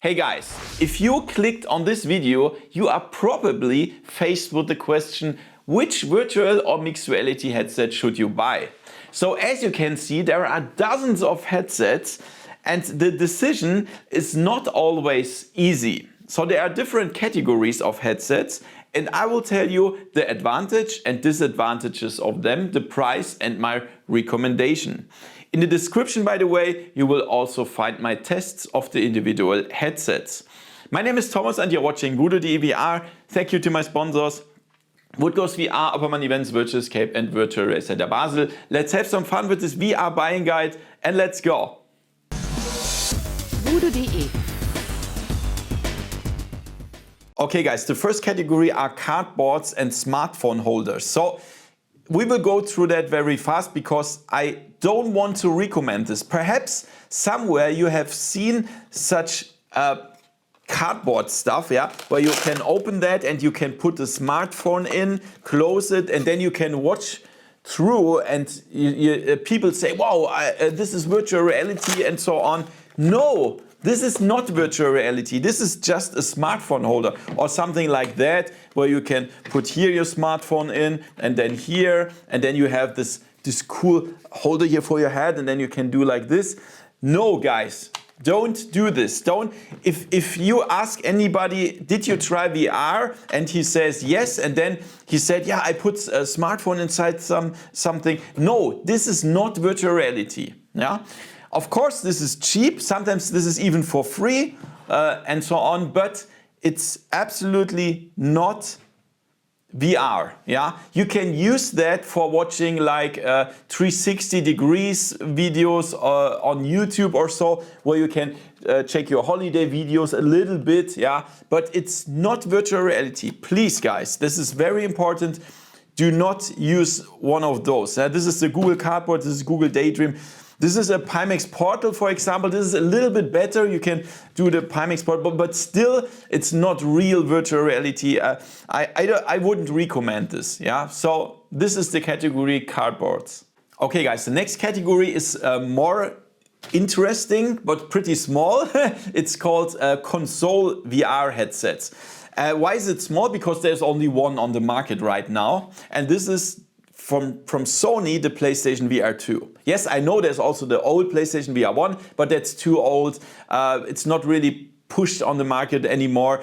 Hey guys, if you clicked on this video, you are probably faced with the question, which virtual or mixed reality headset should you buy? So as you can see, there are dozens of headsets and the decision is not always easy. So there are different categories of headsets and I will tell you the advantage and disadvantages of them, the price and my recommendation. In the description, by the way, you will also find my tests of the individual headsets. My name is Thomas and you're watching VoodooDE VR. Thank you to my sponsors, Woodghost VR, Opperman Events, Virtual Escape and Virtual Race Center Basel. Let's have some fun with this VR buying guide and let's go! VoodooDE. Okay guys, the first category are cardboards and smartphone holders. So we will go through that very fast because I don't want to recommend this. Perhaps somewhere you have seen such cardboard stuff, yeah, where you can open that and you can put the smartphone in, close it, and then you can watch through and people say, wow, this is virtual reality and so on. No, this is not virtual reality. This is just a smartphone holder or something like that, where you can put here your smartphone in and then here, and then you have this cool holder here for your head, and then you can do like this. No, guys, don't do this. Don't. If you ask anybody, did you try VR? And he says yes, and then he said, yeah, I put a smartphone inside something. No, this is not virtual reality. Yeah. Of course, this is cheap. Sometimes this is even for free and so on, but it's absolutely not VR. Yeah, you can use that for watching like 360 degrees videos on YouTube or so, where you can check your holiday videos a little bit. Yeah, but it's not virtual reality. Please, guys, this is very important. Do not use one of those. This is the Google Cardboard. This is Google Daydream. This is a Pimax Portal, for example. This is a little bit better. You can do the Pimax Portal, but still, it's not real virtual reality. I wouldn't recommend this. Yeah. So this is the category cardboards. Okay, guys. The next category is more interesting, but pretty small. It's called console VR headsets. Why is it small? Because there's only one on the market right now, and this is from Sony, the PlayStation VR 2. Yes, I know there's also the old PlayStation VR 1, but that's too old. It's not really pushed on the market anymore.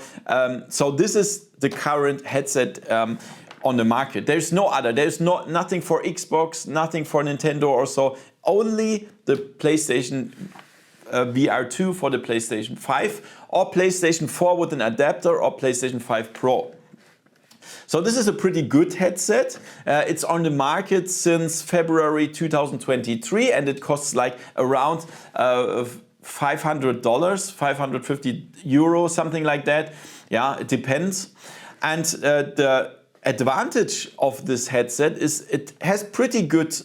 So this is the current headset on the market. There's no other. There's nothing for Xbox, nothing for Nintendo or so. Only the PlayStation VR 2 for the PlayStation 5 or PlayStation 4 with an adapter or PlayStation 5 Pro. So this is a pretty good headset. It's on the market since February 2023 and it costs like around $500, 550 euro, something like that. Yeah, it depends. And the advantage of this headset is it has pretty good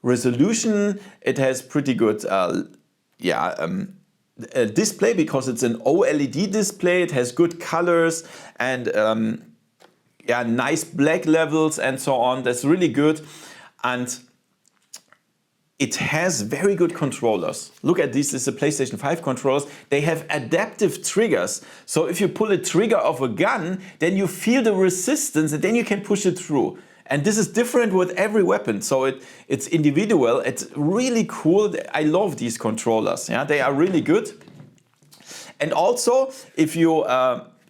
resolution. It has pretty good display because it's an OLED display. It has good colors and nice black levels and so on. That's really good. And it has very good controllers. Look at this is the PlayStation 5 controllers. They have adaptive triggers. So if you pull a trigger of a gun, then you feel the resistance and then you can push it through. And this is different with every weapon. So it's individual. It's really cool. I love these controllers. Yeah, they are really good. And also, if you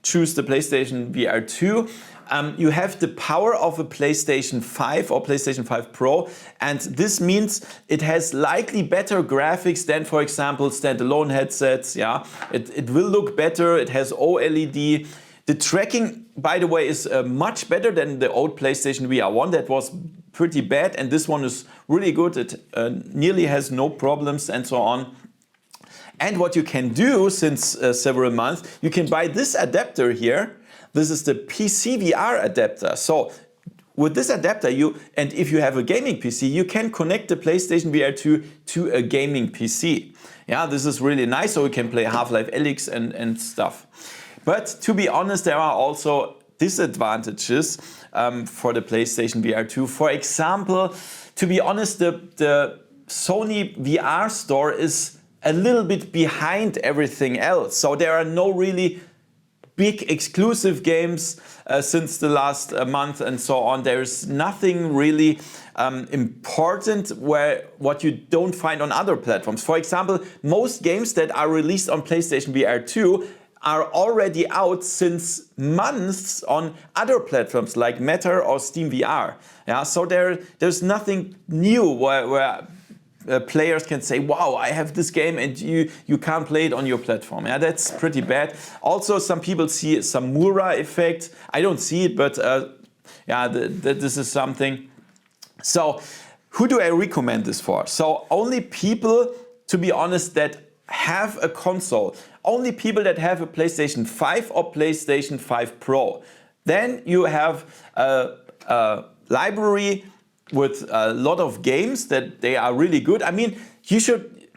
choose the PlayStation VR 2, you have the power of a PlayStation 5 or PlayStation 5 Pro, and this means it has likely better graphics than, for example, standalone headsets. Yeah, it will look better. It has OLED. The tracking, by the way, is much better than the old PlayStation VR 1. That was pretty bad, and this one is really good. It nearly has no problems and so on. And what you can do since several months, you can buy this adapter here. This is the PCVR adapter. So with this adapter, and if you have a gaming PC, you can connect the PlayStation VR 2 to a gaming PC. Yeah, this is really nice. So you can play Half-Life Alyx and stuff. But to be honest, there are also disadvantages for the PlayStation VR 2. For example, to be honest, the Sony VR store is a little bit behind everything else. So there are no really big exclusive games since the last month and so on. There's nothing really important what you don't find on other platforms. For example, most games that are released on PlayStation VR 2 are already out since months on other platforms like Meta or Steam VR. Yeah, so there's nothing new where players can say, wow, I have this game and you can't play it on your platform. Yeah, that's pretty bad. Also, some people see some Mura effect. I don't see it, but yeah, this is something. So who do I recommend this for? So only people, to be honest, that have a console. Only people that have a PlayStation 5 or PlayStation 5 Pro. Then you have a library with a lot of games that they are really good. I mean, you should.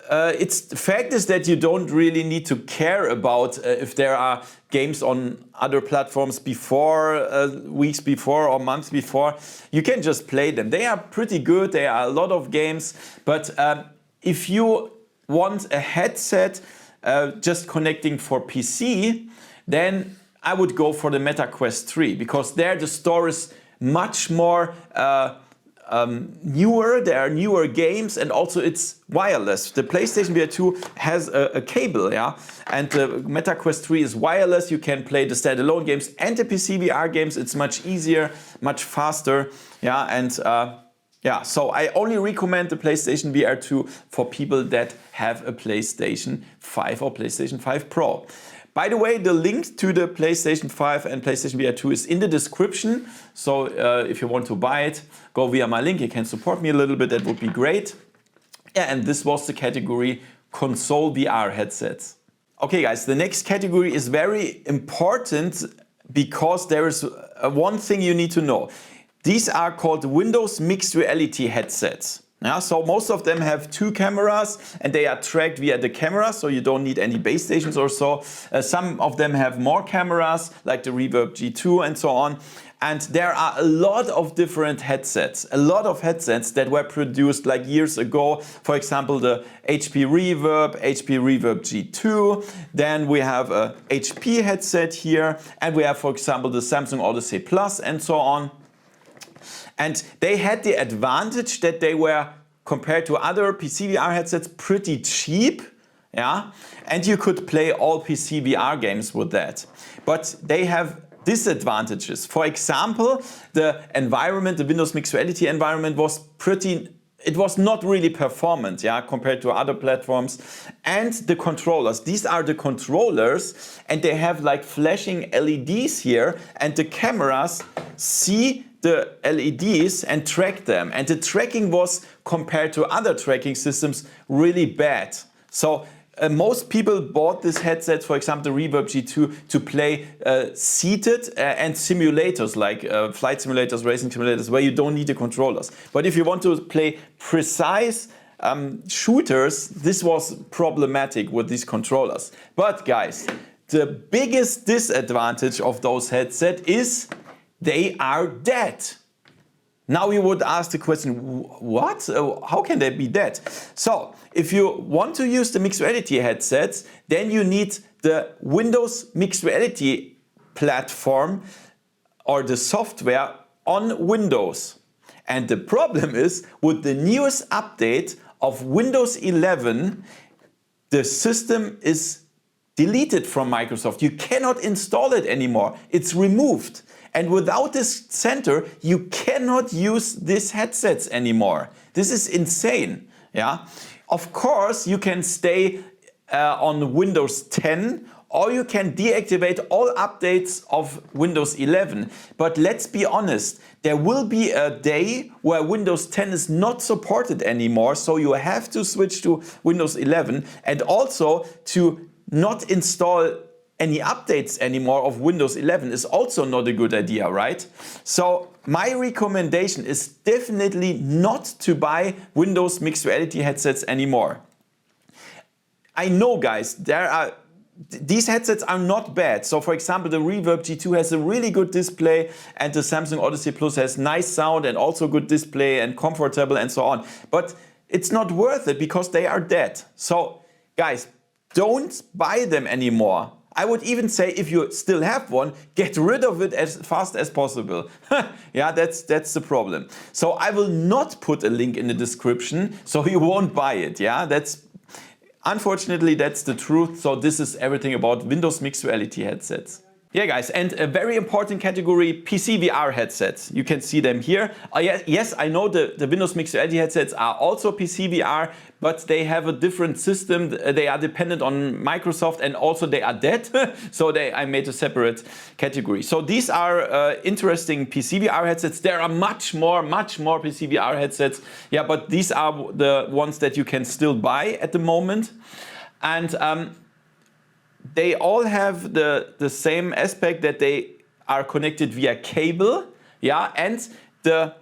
The fact is that you don't really need to care about if there are games on other platforms before, weeks before or months before. You can just play them. They are pretty good. There are a lot of games. But if you want a headset just connecting for PC, then I would go for the Meta Quest 3, because there the store is much more newer. There are newer games, and also it's wireless. The PlayStation VR 2 has a cable, yeah, and the Meta Quest 3 is wireless. You can play the standalone games and the PCVR games. It's much easier, much faster, yeah, and yeah, so I only recommend the PlayStation VR 2 for people that have a PlayStation 5 or PlayStation 5 Pro. By the way, the link to the PlayStation 5 and PlayStation VR 2 is in the description. So if you want to buy it, go via my link. You can support me a little bit. That would be great. Yeah, and this was the category console VR headsets. Okay, guys, the next category is very important because there is one thing you need to know. These are called Windows Mixed Reality headsets. Yeah, so most of them have two cameras and they are tracked via the camera, so you don't need any base stations or so. Some of them have more cameras, like the Reverb G2 and so on. And there are a lot of different headsets, that were produced like years ago. For example, the HP Reverb G2. Then we have a HP headset here. And we have, for example, the Samsung Odyssey Plus and so on. And they had the advantage that they were, compared to other PCVR headsets, pretty cheap. Yeah? And you could play all PCVR games with that. But they have disadvantages. For example, the environment, the Windows Mixed Reality environment was it was not really performant, yeah, compared to other platforms. And the controllers, these are the controllers, and they have like flashing LEDs here, and the cameras see the LEDs and track them. And the tracking was, compared to other tracking systems, really bad. So most people bought this headset, for example, the Reverb G2, to play seated and simulators, like flight simulators, racing simulators, where you don't need the controllers. But if you want to play precise shooters, this was problematic with these controllers. But guys, the biggest disadvantage of those headsets is they are dead. Now you would ask the question, what? How can they be dead? So if you want to use the mixed reality headsets, then you need the Windows Mixed Reality platform or the software on Windows. And the problem is, with the newest update of Windows 11, the system is deleted from Microsoft. You cannot install it anymore. It's removed. And without this center, you cannot use these headsets anymore. This is insane. Yeah. Of course, you can stay on Windows 10, or you can deactivate all updates of Windows 11. But let's be honest, there will be a day where Windows 10 is not supported anymore, so you have to switch to Windows 11, and also to not install any updates anymore of Windows 11 is also not a good idea, right? So my recommendation is definitely not to buy Windows Mixed Reality headsets anymore. I know, guys, these headsets are not bad. So for example, the Reverb G2 has a really good display, and the Samsung Odyssey Plus has nice sound and also good display and comfortable and so on. But it's not worth it because they are dead. So guys, don't buy them anymore. I would even say if you still have one, get rid of it as fast as possible. Yeah, that's the problem. So I will not put a link in the description so you won't buy it. Yeah, unfortunately that's the truth. So this is everything about Windows Mixed Reality headsets. Yeah guys, and a very important category, PCVR headsets. You can see them here. Yes, I know the Windows Mixed Reality headsets are also PCVR, but they have a different system. They are dependent on Microsoft and also they are dead. So I made a separate category. So these are interesting PCVR headsets. There are much more PCVR headsets. Yeah, but these are the ones that you can still buy at the moment. And they all have the same aspect that they are connected via cable, yeah, and the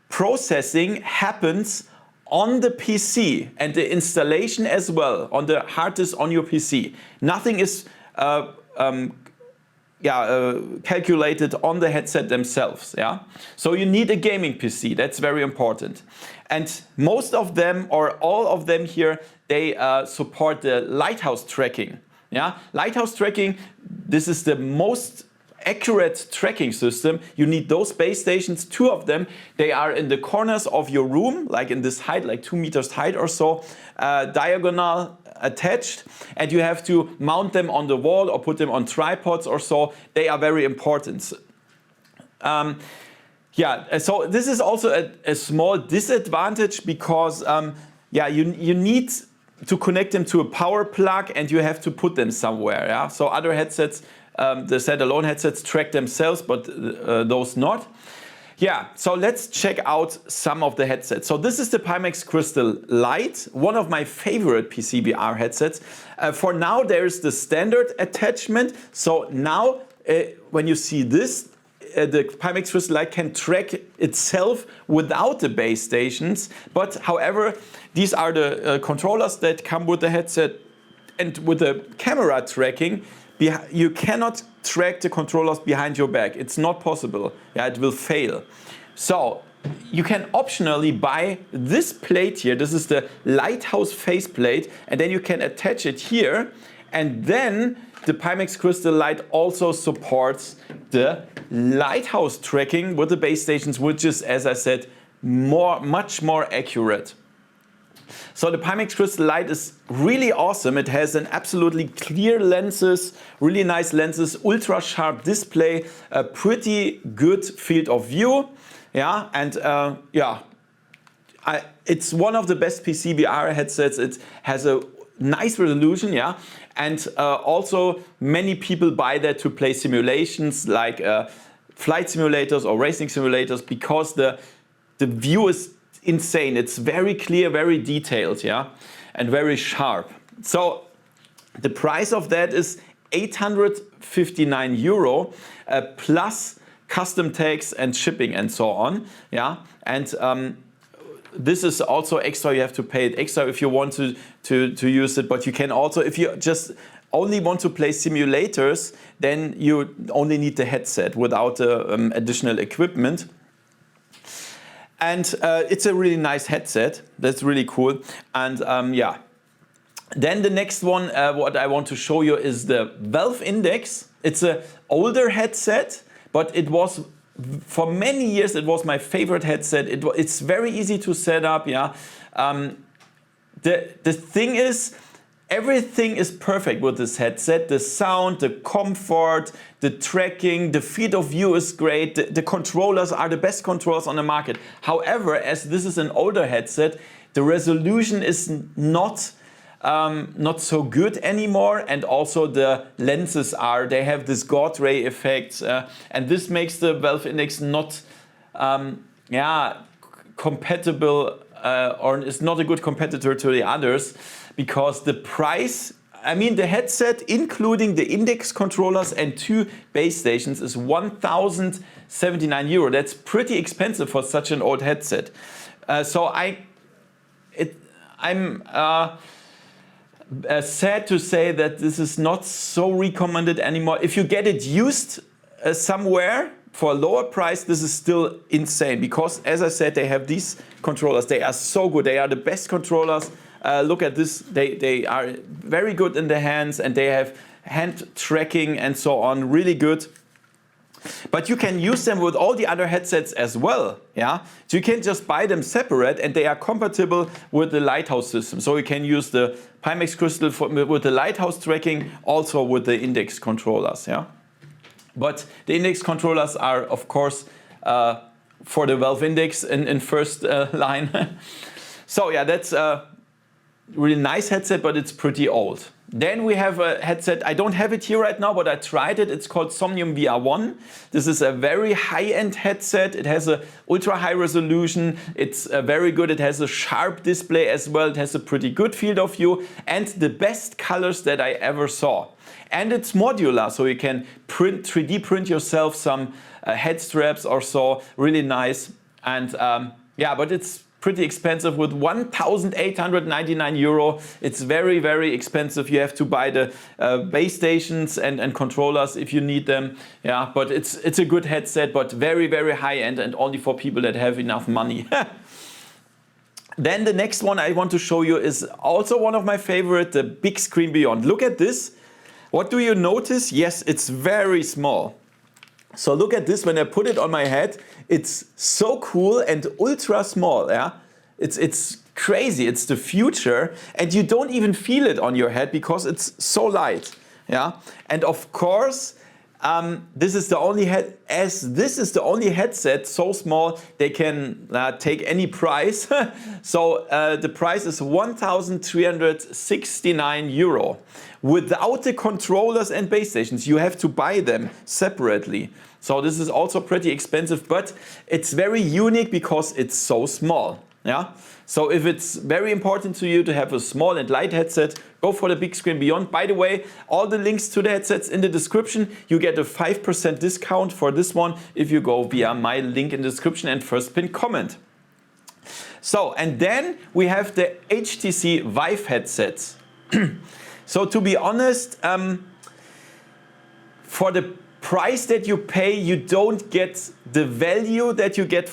processing happens on the PC and the installation as well on the hard disk on your PC. Nothing is calculated on the headset themselves, yeah. So you need a gaming PC. That's very important. And most of them or all of them here, they support the lighthouse tracking. Yeah, lighthouse tracking, this is the most accurate tracking system. You need those base stations, 2 of them. They are in the corners of your room, like in this height, like 2 meters height or so, diagonal attached. And you have to mount them on the wall or put them on tripods or so. They are very important. Yeah, so this is also a small disadvantage because you need to connect them to a power plug and you have to put them somewhere. Yeah? So other headsets, the standalone headsets track themselves, but those not. Yeah, so let's check out some of the headsets. So this is the Pimax Crystal Lite, one of my favorite PCVR headsets. For now, there's the standard attachment. So now, when you see this, the Pimax Crystal Lite can track itself without the base stations. But however, these are the controllers that come with the headset, and with the camera tracking, you cannot track the controllers behind your back. It's not possible. Yeah, it will fail. So you can optionally buy this plate here. This is the Lighthouse faceplate, and then you can attach it here, and then the Pimax Crystal Lite also supports the Lighthouse tracking with the base stations, which is, as I said, much more accurate. So the Pimax Crystal Lite is really awesome. It has an absolutely clear lenses, really nice lenses, ultra sharp display, a pretty good field of view. Yeah, and it's one of the best PCVR headsets. It has a nice resolution, yeah, and also many people buy that to play simulations like flight simulators or racing simulators because the view is insane. It's very clear, very detailed, yeah, and very sharp. So the price of that is 859 euro plus custom tax and shipping and so on, yeah, and this is also extra. You have to pay it extra if you want to use it, but you can also, if you just only want to play simulators, then you only need the headset without additional equipment. And it's a really nice headset. That's really cool. And yeah, then the next one, what I want to show you is the Valve Index. It's an older headset, but it was, for many years, it was my favorite headset. It's very easy to set up. Yeah. The thing is, everything is perfect with this headset. The sound, the comfort, the tracking, the field of view is great. The controllers are the best controllers on the market. However, as this is an older headset, the resolution is not so good anymore, and also the lenses they have this God ray effect, and this makes the Valve Index not compatible or is not a good competitor to the others, because the price, I mean the headset including the Index controllers and 2 base stations is 1,079 euro. That's pretty expensive for such an old headset. So I'm sad to say that this is not so recommended anymore. If you get it used somewhere, for a lower price, this is still insane because, as I said, they have these controllers. They are so good. They are the best controllers. Look at this. They are very good in the hands, and they have hand tracking and so on. Really good. But you can use them with all the other headsets as well. Yeah, so you can just buy them separate, and they are compatible with the Lighthouse system. So you can use the Pimax Crystal with the Lighthouse tracking, also with the index controllers. Yeah. But the index controllers are, of course, for the Valve Index in first line. So yeah, that's a really nice headset, but it's pretty old. Then we have a headset, I don't have it here right now, but I tried it. It's called Somnium VR1. This is a very high-end headset. It has a ultra high resolution. It's very good. It has a sharp display as well. It has a pretty good field of view and the best colors that I ever saw. And it's modular, so you can 3D print yourself some head straps or so. Really nice. And yeah, but it's pretty expensive with 1,899 euro. It's very, very expensive. You have to buy the base stations and controllers if you need them. Yeah, but it's a good headset, but very, very high end and only for people that have enough money. Then the next one I want to show you is also one of my favorite, the Big Screen Beyond. Look at this. What do you notice? Yes, it's very small. So look at this, when I put it on my head, it's so cool and ultra small. Yeah, it's crazy. It's the future, and you don't even feel it on your head because it's so light. Yeah, and of course, this is the only headset so small they can take any price. So the price is 1,369 euro. Without the controllers and base stations, you have to buy them separately. So this is also pretty expensive, but it's very unique because it's so small. Yeah. So if it's very important to you to have a small and light headset, go for the Big Screen Beyond. By the way, all the links to the headsets in the description. You get a 5% discount for this one if you go via my link in the description and first pinned comment. So, and then we have the HTC Vive headsets. So to be honest, for the price that you pay, you don't get the value that you get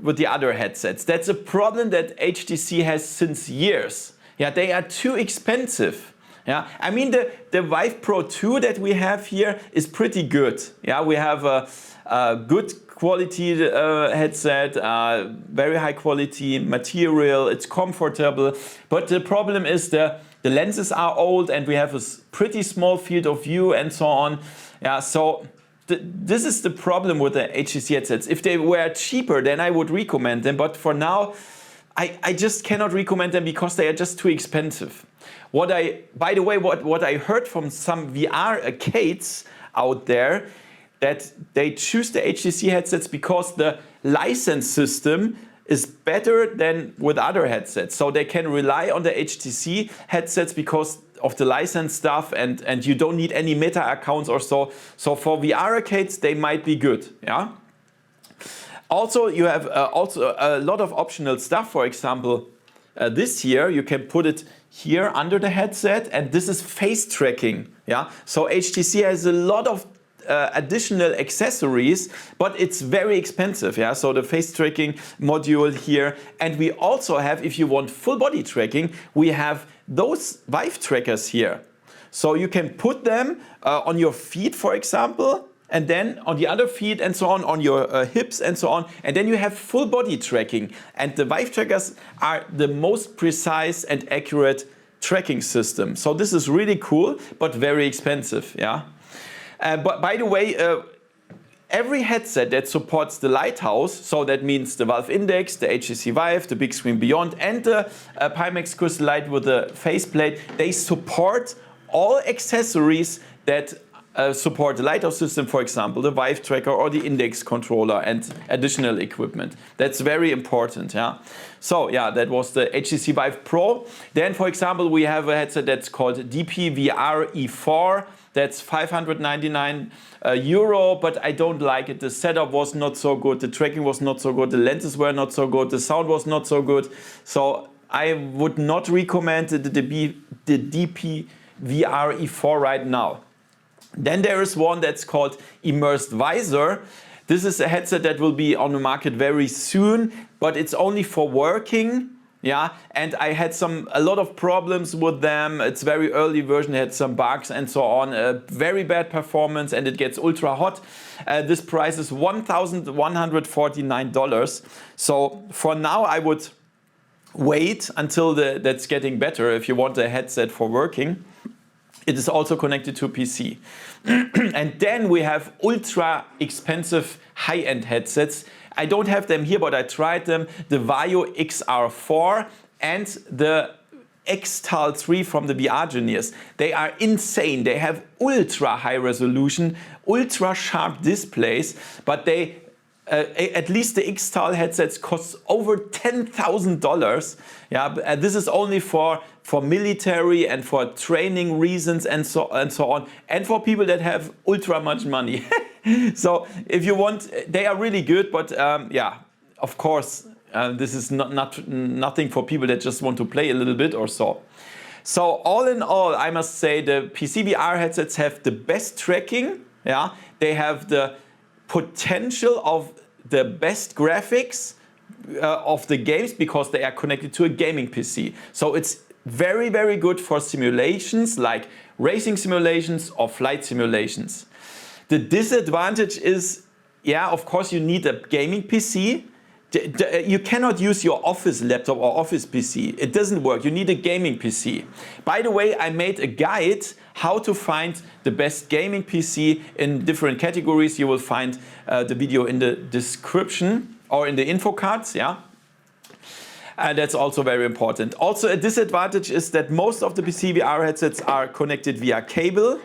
with the other headsets. That's a problem that HTC has since years. Yeah, they are too expensive. Yeah, I mean the Vive Pro 2 that we have here is pretty good. Yeah, we have a good quality headset, very high quality material. It's comfortable, but the problem is the lenses are old and we have a pretty small field of view and so on. Yeah, so this is the problem with the HTC headsets. If they were cheaper, then I would recommend them. But for now, I just cannot recommend them because they are just too expensive. By the way, what I heard from some VR arcades out there, that they choose the HTC headsets because the license system is better than with other headsets. So they can rely on the HTC headsets because of the license stuff, and you don't need any meta accounts or so. So for VR arcades, they might be good. Yeah. Also, you have also a lot of optional stuff. For example, this here, you can put it here under the headset, and this is face tracking. Yeah. So HTC has a lot of additional accessories, but it's very expensive. Yeah, so the face tracking module here, and we also have, if you want full body tracking, we have those Vive trackers here. So you can put them on your feet, for example, and then on the other feet and so on your hips and so on, and then you have full body tracking. And the Vive trackers are the most precise and accurate tracking system. So this is really cool, but very expensive. Yeah. But by the way, every headset that supports the Lighthouse, so that means the Valve Index, the HTC Vive, the Big Screen Beyond, and the Pimax Crystal Light with the faceplate, they support all accessories that support the Lighthouse system, for example, the Vive tracker or the Index controller and additional equipment. That's very important. Yeah. So yeah, that was the HTC Vive Pro. Then, for example, we have a headset that's called PCVR E4. That's 599 euro, but I don't like it. The setup was not so good, the tracking was not so good, the lenses were not so good, the sound was not so good. So I would not recommend the DP VR E4 right now. Then there is one that's called Immersed Visor. This is a headset that will be on the market very soon, but it's only for working. Yeah, and I had a lot of problems with them. It's very early version, had some bugs and so on. Very bad performance, and it gets ultra hot. This price is $1,149. So for now, I would wait until that's getting better if you want a headset for working. It is also connected to a PC. And then we have ultra expensive high-end headsets. I don't have them here, but I tried them. The Vaio XR4 and the X-Tal 3 from the VR Genius. They are insane. They have ultra high resolution, ultra sharp displays, but they at least the X-Tal headsets cost over $10,000. Yeah, this is only for military and for training reasons and so on, and for people that have ultra much money. So if you want, they are really good, but yeah, of course, this is nothing for people that just want to play a little bit or so. So all in all, I must say the PCVR headsets have the best tracking. Yeah, they have the potential of the best graphics of the games because they are connected to a gaming PC. So it's very, very good for simulations like racing simulations or flight simulations. The disadvantage is, yeah, of course you need a gaming PC. You cannot use your office laptop or office PC. It doesn't work. You need a gaming PC. By the way, I made a guide how to find the best gaming PC in different categories. You will find the video in the description or in the info cards. Yeah. And that's also very important. Also, a disadvantage is that most of the PCVR headsets are connected via cable.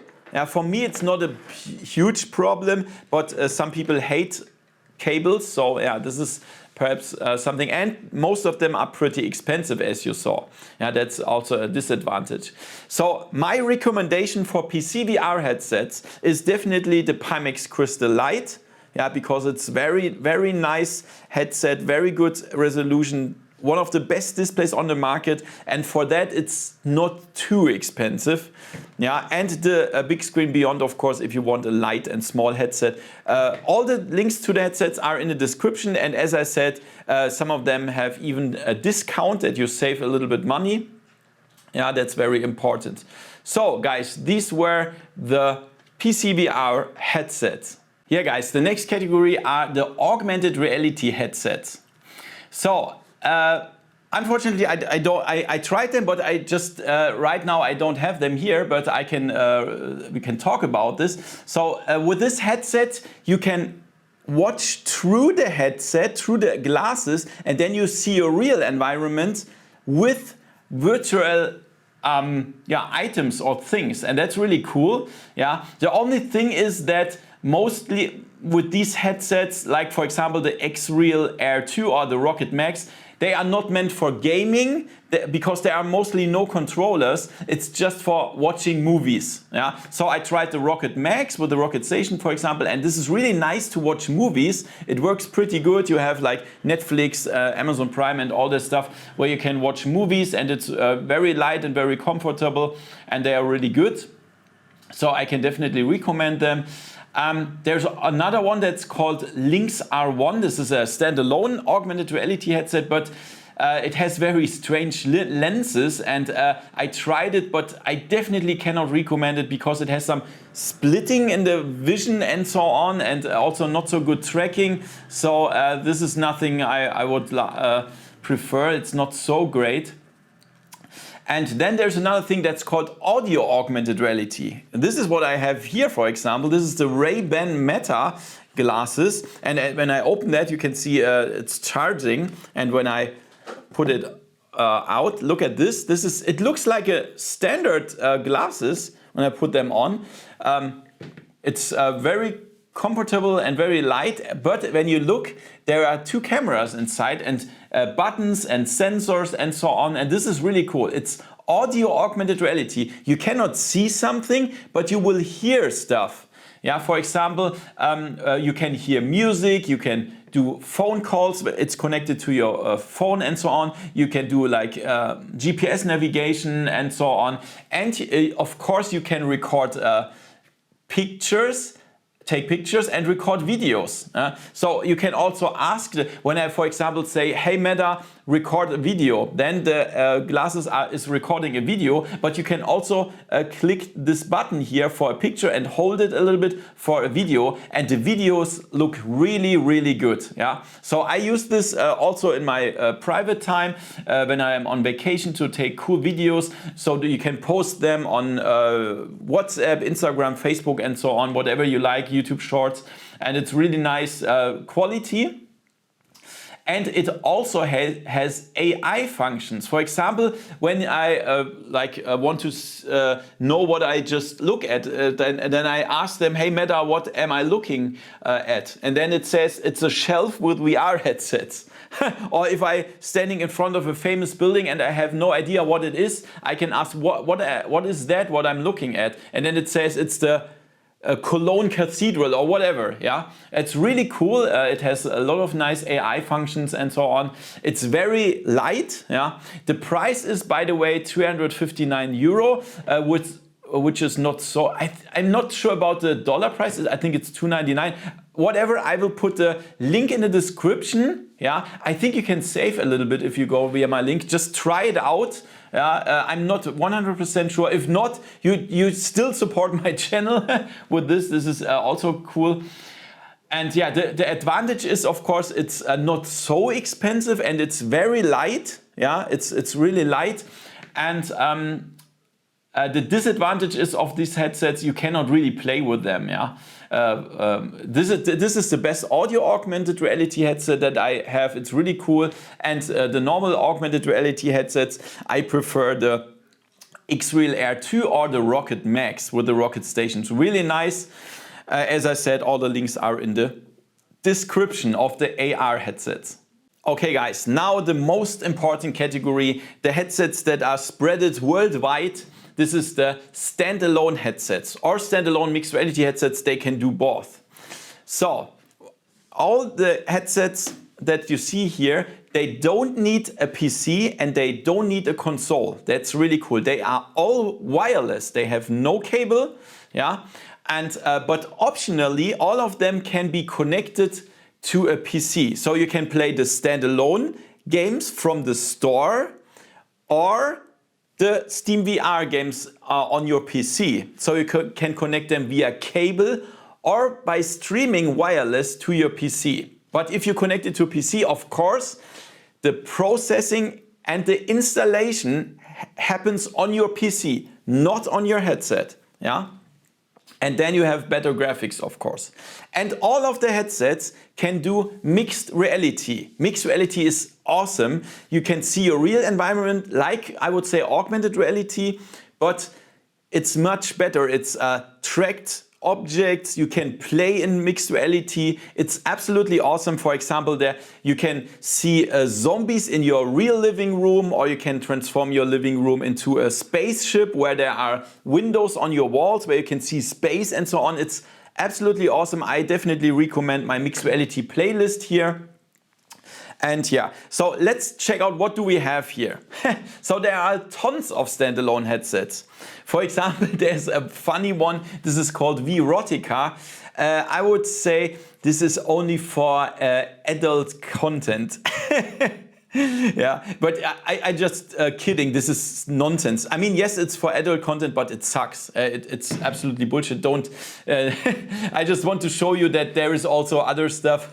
For me, it's not a huge problem, but some people hate cables. So yeah, this is perhaps something. And most of them are pretty expensive, as you saw. Yeah, that's also a disadvantage. So my recommendation for PCVR headsets is definitely the Pimax Crystal Lite. Yeah, because it's very, very nice headset, very good resolution, one of the best displays on the market, and for that it's not too expensive. Yeah, and the big screen beyond, of course, if you want a light and small headset. All the links to the headsets are in the description, and as I said, some of them have even a discount that you save a little bit money. Yeah, that's very important. So guys, these were the PCVR headsets. Yeah guys, the next category are the augmented reality headsets. So unfortunately, I tried them, but I just right now I don't have them here. But I can we can talk about this. So with this headset, you can watch through the headset, through the glasses, and then you see a real environment with virtual items or things, and that's really cool. Yeah. The only thing is that mostly with these headsets, like for example the X-Real Air 2 or the Rocket Max, they are not meant for gaming because there are mostly no controllers. It's just for watching movies. Yeah. So I tried the Rocket Max with the Rocket Station, for example, and this is really nice to watch movies. It works pretty good. You have like Netflix, Amazon Prime and all this stuff where you can watch movies, and it's very light and very comfortable, and they are really good. So I can definitely recommend them. There's another one that's called Lynx R1. This is a standalone augmented reality headset, but it has very strange lenses, and I tried it, but I definitely cannot recommend it because it has some splitting in the vision and so on, and also not so good tracking. So this is nothing I would prefer. It's not so great. And then there's another thing that's called audio augmented reality. And this is what I have here, for example. This is the Ray-Ban Meta glasses. And when I open that, you can see it's charging. And when I put it out, look at this. It looks like a standard glasses when I put them on. It's very comfortable and very light, but when you look, there are two cameras inside and buttons and sensors and so on, and this is really cool. It's audio augmented reality. You cannot see something, but you will hear stuff. Yeah, for example, you can hear music, you can do phone calls, it's connected to your phone and so on. You can do like GPS navigation and so on. And of course you can record pictures, take pictures and record videos. So you can also ask, when I, for example, say, hey Meta, record a video, then the glasses is recording a video, but you can also click this button here for a picture and hold it a little bit for a video, and the videos look really, really good. Yeah. So I use this also in my private time when I am on vacation to take cool videos, so that you can post them on WhatsApp, Instagram, Facebook, and so on, whatever you like, YouTube Shorts, and it's really nice quality. And it also has AI functions. For example, when I want to know what I just look at, then I ask them, hey Meta, what am I looking at? And then it says it's a shelf with VR headsets. Or if I'm standing in front of a famous building and I have no idea what it is, I can ask, what is that, what I'm looking at? And then it says it's the Cologne Cathedral or whatever. Yeah, it's really cool. It has a lot of nice AI functions and so on. It's very light. Yeah, the price is, by the way, 359 euro, which is not so. I'm not sure about the dollar price. I think it's 299. Whatever. I will put the link in the description. Yeah, I think you can save a little bit if you go via my link. Just try it out. I'm not 100% sure. If not, you still support my channel with this. This is also cool. And yeah, the advantage is, of course, it's not so expensive and it's very light. Yeah, it's really light. And the disadvantage is of these headsets, you cannot really play with them. Yeah. This is the best audio augmented reality headset that I have. It's really cool. And the normal augmented reality headsets, I prefer the X-Real Air 2 or the Rocket Max with the Rocket Stations. Really nice. As I said, all the links are in the description of the AR headsets. Okay guys, now the most important category, the headsets that are spreaded worldwide. This is the standalone headsets or standalone mixed reality headsets. They can do both. So all the headsets that you see here, they don't need a PC and they don't need a console. That's really cool. They are all wireless. They have no cable. Yeah. And but optionally, all of them can be connected to a PC. So you can play the standalone games from the store or the Steam VR games are on your PC. So you can connect them via cable or by streaming wireless to your PC. But if you connect it to a PC, of course, the processing and the installation happens on your PC, not on your headset. Yeah? And then you have better graphics, of course. And all of the headsets can do mixed reality. Mixed reality is awesome. You can see your real environment, like I would say augmented reality, but it's much better. It's tracked objects. You can play in mixed reality. It's absolutely awesome. For example, there you can see zombies in your real living room, or you can transform your living room into a spaceship where there are windows on your walls where you can see space and so on. It's absolutely awesome. I definitely recommend my mixed reality playlist here. And yeah, so let's check out what do we have here. So there are tons of standalone headsets. For example, there's a funny one. This is called VoodooDE. I would say this is only for adult content. Yeah, but I just kidding. This is nonsense. I mean, yes, it's for adult content, but it sucks. It's absolutely bullshit. Don't. I just want to show you that there is also other stuff.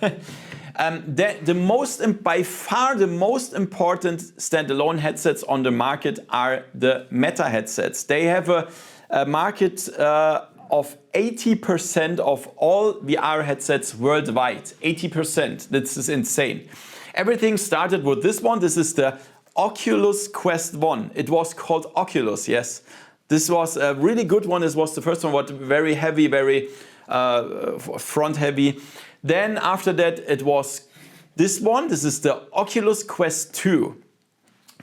By far the most important standalone headsets on the market are the Meta headsets. They have a market of 80% of all VR headsets worldwide. 80%. This is insane. Everything started with this one. This is the Oculus Quest 1. It was called Oculus, yes. This was a really good one. This was the first one, but very heavy, very front heavy. Then after that, it was this one. This is the Oculus Quest 2.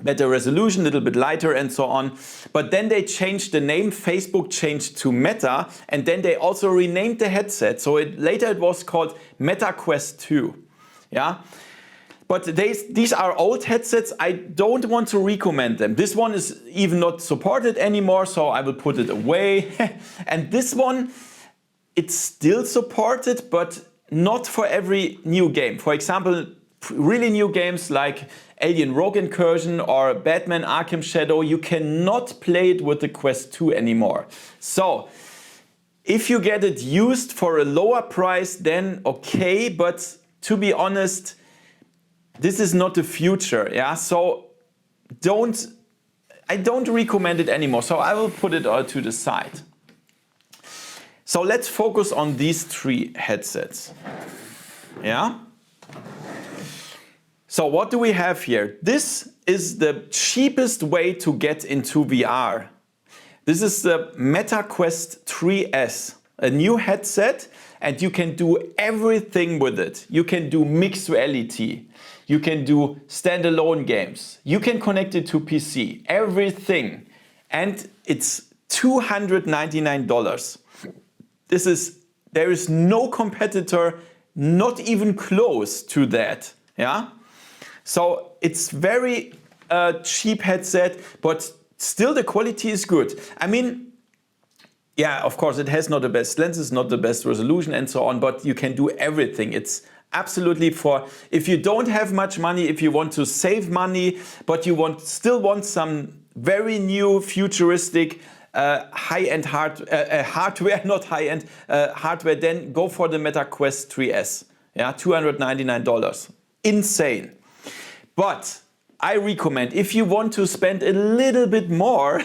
Better resolution, a little bit lighter and so on. But then they changed the name. Facebook changed to Meta, and then they also renamed the headset. So later it was called Meta Quest 2. Yeah. But these are old headsets. I don't want to recommend them. This one is even not supported anymore, so I will put it away. And this one, it's still supported, but not for every new game. For example, really new games like Alien Rogue Incursion or Batman Arkham Shadow, you cannot play it with the Quest 2 anymore. So if you get it used for a lower price, then okay, but to be honest, this is not the future, yeah? So I don't recommend it anymore, so I will put it all to the side. So let's focus on these three headsets, yeah? So what do we have here? This is the cheapest way to get into VR. This is the Meta Quest 3S, a new headset, and you can do everything with it. You can do mixed reality, you can do standalone games, you can connect it to PC, everything. And it's $299. There is no competitor, not even close to that, yeah? So it's very cheap headset, but still the quality is good. I mean, yeah, of course it has not the best lenses, not the best resolution and so on, but you can do everything. It's absolutely for, if you don't have much money, if you want to save money, but you still want some very new futuristic high-end hardware, not high-end hardware, then go for the Meta Quest 3S. Yeah, $299. Insane. But I recommend, if you want to spend a little bit more,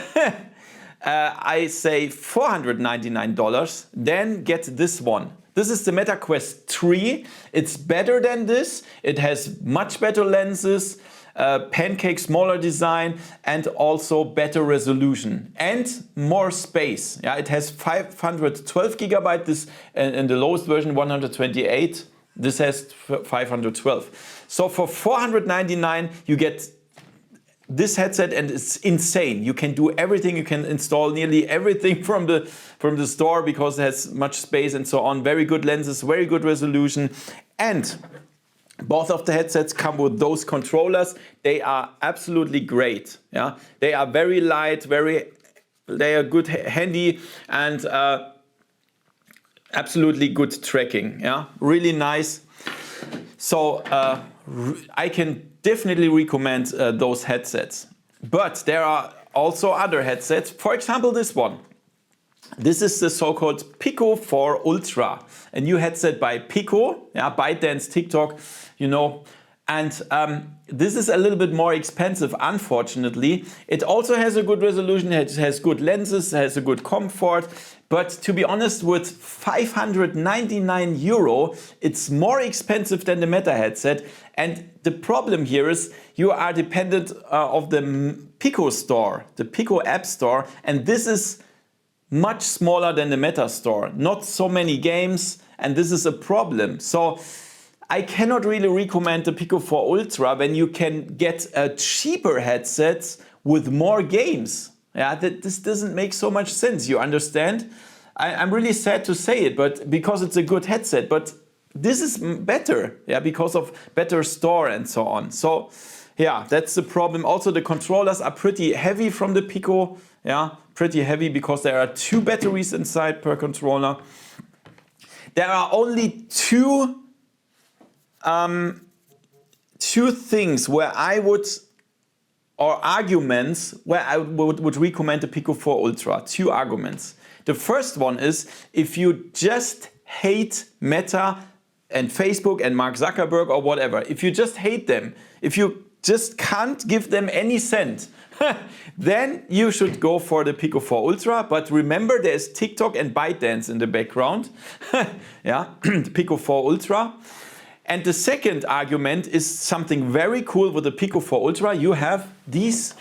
I say $499, then get this one. This is the Meta Quest 3. It's better than this. It has much better lenses, pancake smaller design, and also better resolution and more space. Yeah, it has 512 gigabyte. This in the lowest version 128. This has 512. So for $499 you get this headset, and it's insane. You can do everything. You can install nearly everything from the store because it has much space and so on. Very good lenses, very good resolution, and both of the headsets come with those controllers. They are absolutely great. Yeah, they are very light, they are good, handy, and absolutely good tracking. Yeah, really nice. So I can definitely recommend those headsets. But there are also other headsets. For example, this one. This is the so-called Pico 4 Ultra, a new headset by Pico, yeah, ByteDance, TikTok, you know. And this is a little bit more expensive, unfortunately. It also has a good resolution, it has good lenses, it has a good comfort. But to be honest, with 599 euro, it's more expensive than the Meta headset. And the problem here is you are dependent of the Pico store, the Pico app store. And this is much smaller than the Meta store. Not so many games, and this is a problem. So I cannot really recommend the Pico 4 Ultra when you can get a cheaper headset with more games. Yeah, this doesn't make so much sense, you understand? I'm really sad to say it, but because it's a good headset, but this is better, yeah, because of better store and so on. So yeah, that's the problem. Also, the controllers are pretty heavy from the Pico, yeah, pretty heavy because there are 2 batteries inside per controller. There are only two things where I would, or arguments where I would recommend the Pico 4 Ultra. 2 arguments. The first one is, if you just hate Meta and Facebook and Mark Zuckerberg or whatever, if you just hate them, if you just can't give them any cent, then you should go for the Pico 4 Ultra. But remember, there's TikTok and ByteDance in the background. Yeah, the Pico 4 Ultra. And the second argument is something very cool with the Pico 4 Ultra. You have these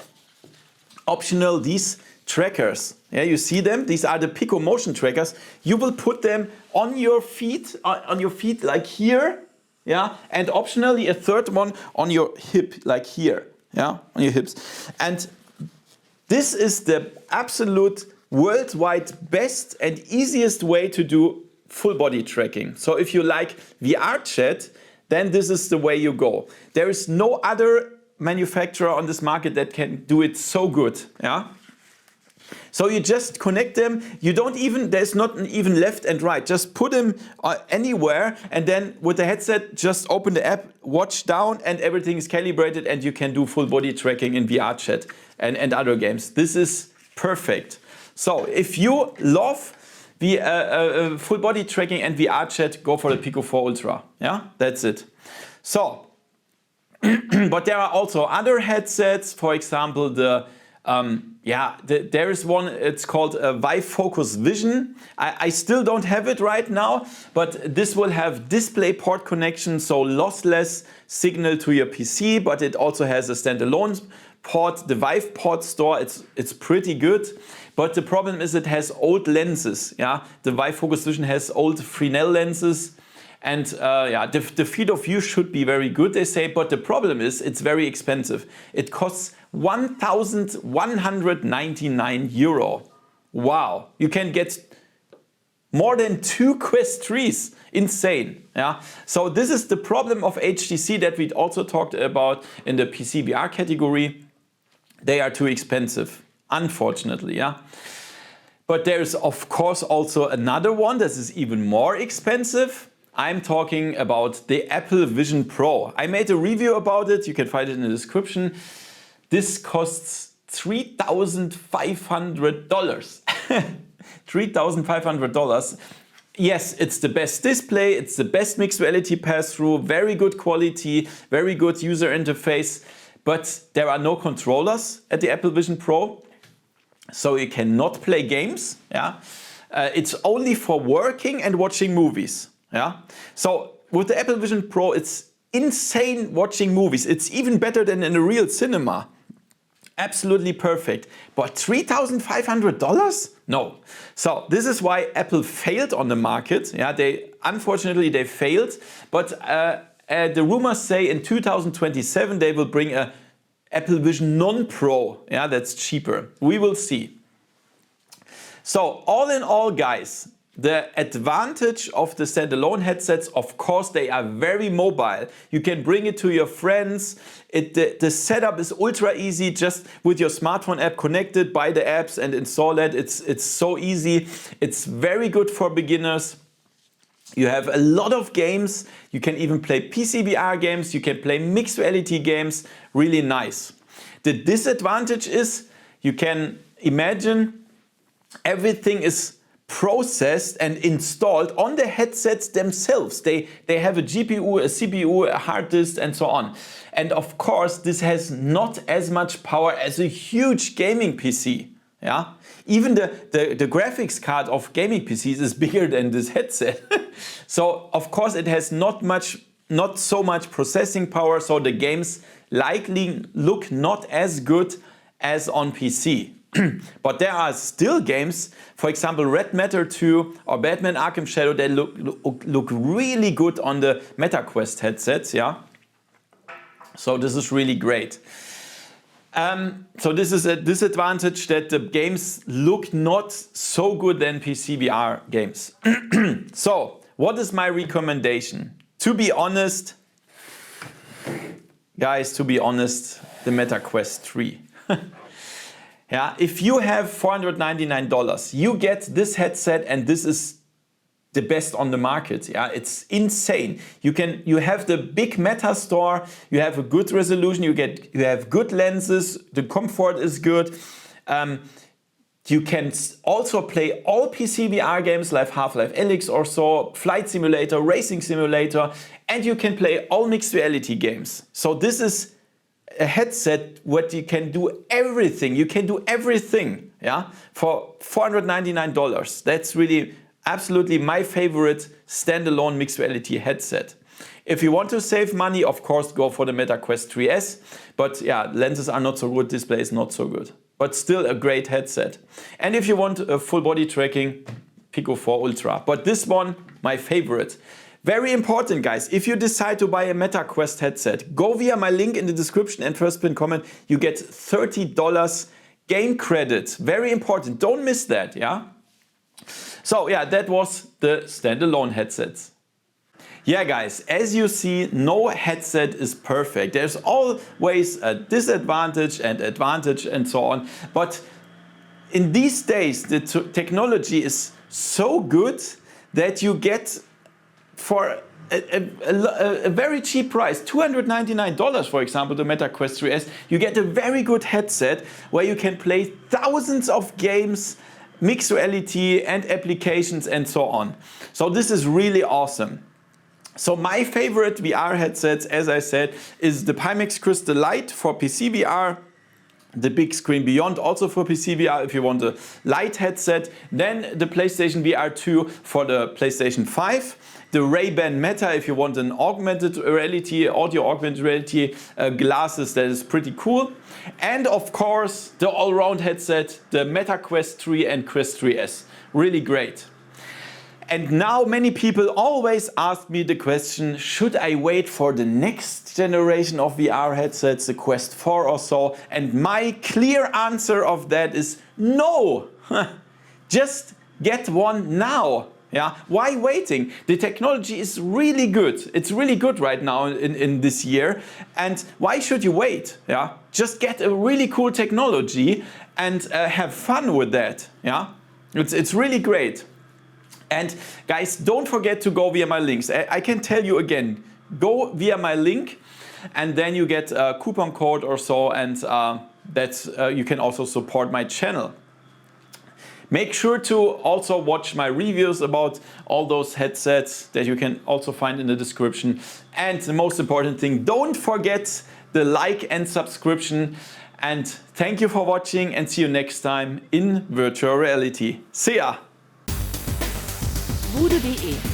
trackers. Yeah, you see them? These are the Pico motion trackers. You will put them on your feet like here. Yeah, and optionally a third one on your hip, like here. Yeah, on your hips. And this is the absolute worldwide best and easiest way to do full body tracking. So if you like VR chat, then this is the way you go. There is no other manufacturer on this market that can do it so good. Yeah. So you just connect them, you don't even, there's not even left and right, just put them anywhere, and then with the headset just open the app, watch down, and everything is calibrated, and you can do full body tracking in VR chat and other games. This is perfect. So if you love the full body tracking and VR chat, go for the Pico 4 Ultra. Yeah, that's it. So, but there are also other headsets, for example, there is one, it's called Vive Focus Vision. I still don't have it right now, but this will have DisplayPort connection, so lossless signal to your PC, but it also has a standalone port, the Vive port store. It's pretty good, but the problem is it has old lenses. Yeah, the Vive Focus Vision has old Fresnel lenses. And the field of view should be very good, they say, but the problem is it's very expensive. It costs 1,199 euro. Wow, you can get more than 2 Quest 3s. Insane. Yeah. So this is the problem of HTC that we also talked about in the PCVR category. They are too expensive, unfortunately. Yeah. But there's of course also another one that is even more expensive. I'm talking about the Apple Vision Pro. I made a review about it, you can find it in the description. This costs $3,500. $3,500. Yes, it's the best display, it's the best mixed reality pass-through, very good quality, very good user interface, but there are no controllers at the Apple Vision Pro, so you cannot play games. Yeah? It's only for working and watching movies. Yeah. So with the Apple Vision Pro, it's insane watching movies. It's even better than in a real cinema. Absolutely perfect. But $3,500? No. So this is why Apple failed on the market. Yeah, unfortunately they failed. But the rumors say in 2027 they will bring a Apple Vision Non-Pro. Yeah, that's cheaper. We will see. So all in all, guys, the advantage of the standalone headsets, of course, they are very mobile. You can bring it to your friends. The setup is ultra easy, just with your smartphone app connected, buy the apps and install it. It's so easy. It's very good for beginners. You have a lot of games. You can even play PCVR games. You can play mixed reality games. Really nice. The disadvantage is you can imagine everything is processed and installed on the headsets themselves. They have a GPU, a CPU, a hard disk and so on. And of course this has not as much power as a huge gaming PC. Yeah? Even the graphics card of gaming PCs is bigger than this headset. So of course it has not so much processing power, so the games likely look not as good as on PC. But there are still games, for example Red Matter 2 or Batman Arkham Shadow, they look really good on the MetaQuest headsets. Yeah? So this is really great. So this is a disadvantage, that the games look not so good than PCVR games. So what is my recommendation? To be honest, guys, the MetaQuest 3. Yeah, if you have $499, you get this headset, and this is the best on the market. Yeah, it's insane. You have the big Meta store, you have a good resolution, you have good lenses, the comfort is good. You can also play all PCVR games like Half-Life Alyx or so, Flight Simulator, Racing Simulator, and you can play all mixed reality games. So this is a headset what you can do everything. You can do everything, yeah, for $499. That's really absolutely my favorite standalone mixed reality headset. If you want to save money, of course, go for the MetaQuest 3S. But yeah, lenses are not so good, display is not so good. But still a great headset. And if you want a full body tracking, Pico 4 Ultra. But this one, my favorite. Very important, guys, if you decide to buy a MetaQuest headset, go via my link in the description and first pin comment. You get $30 game credit. Very important, don't miss that, yeah? So yeah, that was the standalone headsets. Yeah, guys, as you see, no headset is perfect. There's always a disadvantage and advantage and so on. But in these days, the technology is so good that you get for a very cheap price, $299 for example, the Meta Quest 3S, you get a very good headset where you can play thousands of games, mixed reality and applications and so on. So this is really awesome. So my favorite VR headsets, as I said, is the Pimax Crystal Lite for PCVR, the Big Screen Beyond also for PCVR if you want a light headset, then the PlayStation VR 2 for the PlayStation 5, the Ray-Ban Meta if you want an augmented reality, audio augmented reality glasses that is pretty cool, and of course the all-round headset, the Meta Quest 3 and Quest 3S, really great. And now many people always ask me the question, should I wait for the next generation of VR headsets, the Quest 4 or so? And my clear answer of that is no! Just get one now. Yeah? Why waiting? The technology is really good. It's really good right now in this year. And why should you wait? Yeah? Just get a really cool technology and have fun with that. Yeah? It's really great. And guys, don't forget to go via my links. I can tell you again, go via my link and then you get a coupon code or so, and you can also support my channel. Make sure to also watch my reviews about all those headsets that you can also find in the description. And the most important thing, don't forget the like and subscription. And thank you for watching and see you next time in virtual reality. See ya! VoodooDE